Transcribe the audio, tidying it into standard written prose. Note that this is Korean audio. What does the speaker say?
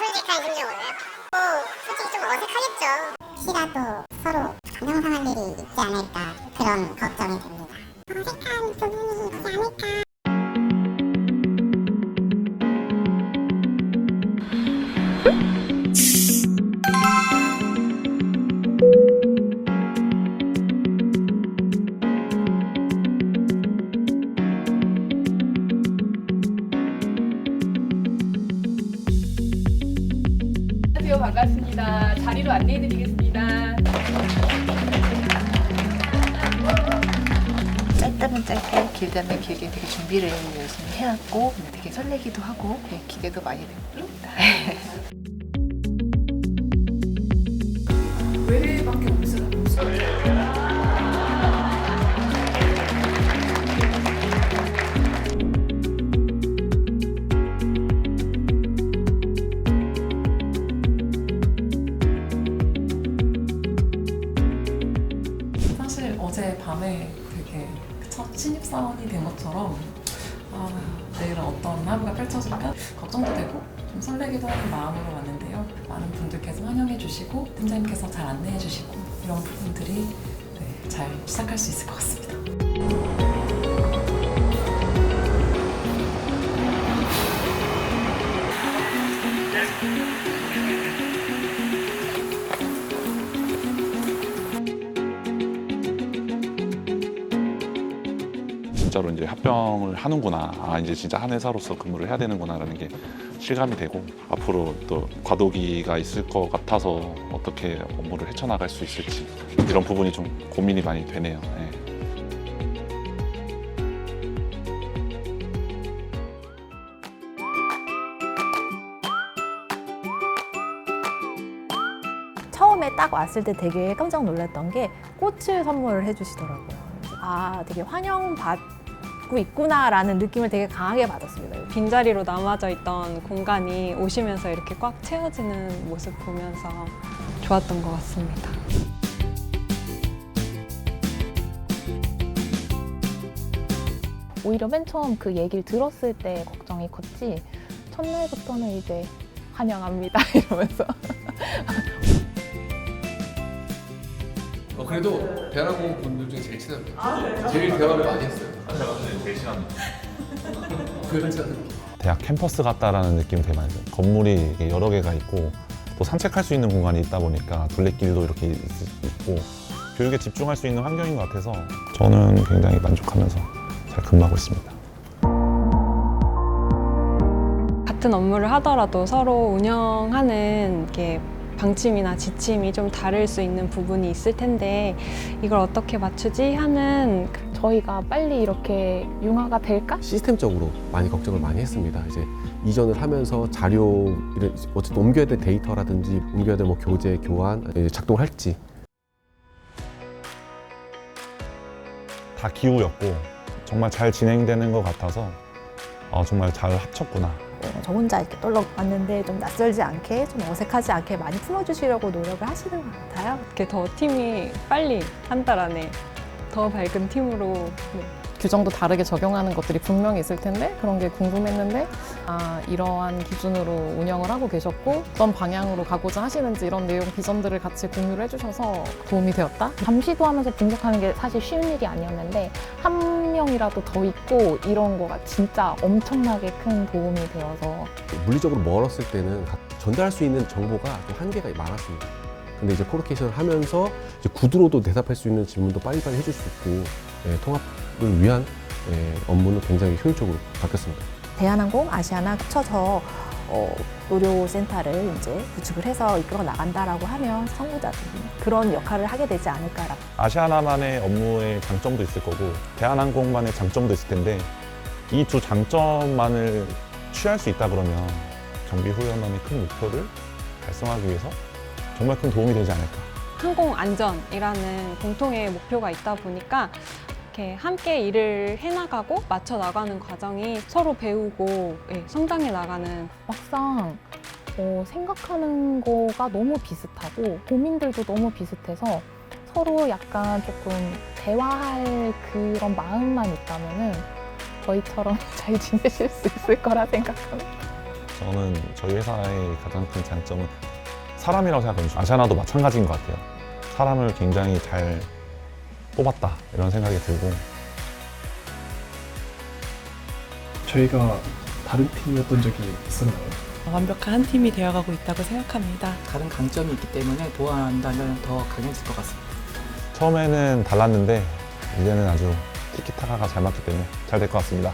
솔직한 심정으로요. 솔직히 좀 어색하겠죠. 혹시라도 서로 감정상할 일이 있지 않을까 그런 걱정이 됩니다. 어색한 부분이 있지 않을까. 안녕하세요. 반갑습니다. 자리로 안내해드리겠습니다. 짧다면 짧게, 길다면 길게 되게 준비를 열심히 해왔고 되게 설레기도 하고 기대도 많이 됩니다. 외래밖에 없어요. 사실 어제 밤에 되게 첫 신입사원이 된 것처럼 내일은 어떤 하루가 펼쳐질까 걱정도 되고 좀 설레기도 하는 마음으로 왔는데요. 많은 분들께서 환영해 주시고 팀장님께서 잘 안내해 주시고 이런 부분들이 잘 시작할 수 있을 것 같습니다. 진짜로 이제 합병을 하는구나, 이제 진짜 한 회사로서 근무를 해야 되는구나라는 게 실감이 되고, 앞으로 또 과도기가 있을 것 같아서 어떻게 업무를 헤쳐나갈 수 있을지 이런 부분이 좀 고민이 많이 되네요. 네. 처음에 딱 왔을 때 되게 깜짝 놀랐던 게 꽃을 선물을 해주시더라고요. 되게 환영받고 있구나라는 느낌을 되게 강하게 받았습니다. 빈자리로 남아져 있던 공간이 오시면서 이렇게 꽉 채워지는 모습 보면서 좋았던 것 같습니다. 오히려 맨 처음 그 얘기를 들었을 때 걱정이 컸지 첫날부터는 이제 환영합니다 이러면서 그래도 대한항공 분들 중에 제일 친합니다. 제일 대화를 많이 했어요. 제일 친합니다. 대학 캠퍼스 같다라는 느낌이 되게 많이 들어요. 건물이 여러 개가 있고 또 산책할 수 있는 공간이 있다 보니까 둘레길도 이렇게 있고 교육에 집중할 수 있는 환경인 것 같아서 저는 굉장히 만족하면서 잘 근무하고 있습니다. 같은 업무를 하더라도 서로 운영하는 게 방침이나 지침이 좀 다를 수 있는 부분이 있을 텐데 이걸 어떻게 맞추지 하는 저희가 빨리 이렇게 융화가 될까? 시스템적으로 많이 걱정을 많이 했습니다. 이제 이전을 하면서 자료를 어쨌든 옮겨야 될 데이터라든지 옮겨야 될 뭐 교재, 교환 이제 작동할지 다 기우였고 정말 잘 진행되는 것 같아서 정말 잘 합쳤구나. 저 혼자 이렇게 떨러 왔는데 좀 낯설지 않게, 좀 어색하지 않게 많이 풀어주시려고 노력을 하시는 것 같아요. 이렇게 더 팀이 빨리 한 달 안에 더 밝은 팀으로 규정도 다르게 적용하는 것들이 분명히 있을 텐데 그런 게 궁금했는데 이러한 기준으로 운영을 하고 계셨고 어떤 방향으로 가고자 하시는지 이런 내용 비전들을 같이 공유를 해주셔서 도움이 되었다. 잠시도 하면서 분석하는 게 사실 쉬운 일이 아니었는데 한 명이라도 더 있고 이런 거가 진짜 엄청나게 큰 도움이 되어서 물리적으로 멀었을 때는 전달할 수 있는 정보가 좀 한계가 많았습니다. 근데 이제 코로케이션을 하면서 이제 구두로도 대답할 수 있는 질문도 빨리빨리 해줄 수 있고 통합을 위한 업무는 굉장히 효율적으로 바뀌었습니다. 대한항공, 아시아나 합쳐서 의료센터를 이제 구축을 해서 이끌어 나간다라고 하면 선구자들이 그런 역할을 하게 되지 않을까라고. 아시아나만의 업무의 장점도 있을 거고 대한항공만의 장점도 있을 텐데 이 두 장점만을 취할 수 있다 그러면 경비훈련원의 큰 목표를 달성하기 위해서 정말 큰 도움이 되지 않을까. 항공 안전이라는 공통의 목표가 있다 보니까 이렇게 함께 일을 해나가고 맞춰 나가는 과정이 서로 배우고 성장해 나가는 막상 생각하는 거가 너무 비슷하고 고민들도 너무 비슷해서 서로 약간 조금 대화할 그런 마음만 있다면은 저희처럼 잘 지내실 수 있을 거라 생각합니다. 저는 저희 회사의 가장 큰 장점은 사람이라고 생각합니다. 아시아나도 마찬가지인 것 같아요. 사람을 굉장히 잘 뽑았다 이런 생각이 들고 저희가 다른 팀이었던 적이 있었나요? 완벽한 한 팀이 되어가고 있다고 생각합니다. 다른 강점이 있기 때문에 보완한다면 더 강해질 것 같습니다. 처음에는 달랐는데 이제는 아주 티키타카가 잘 맞기 때문에 잘 될 것 같습니다.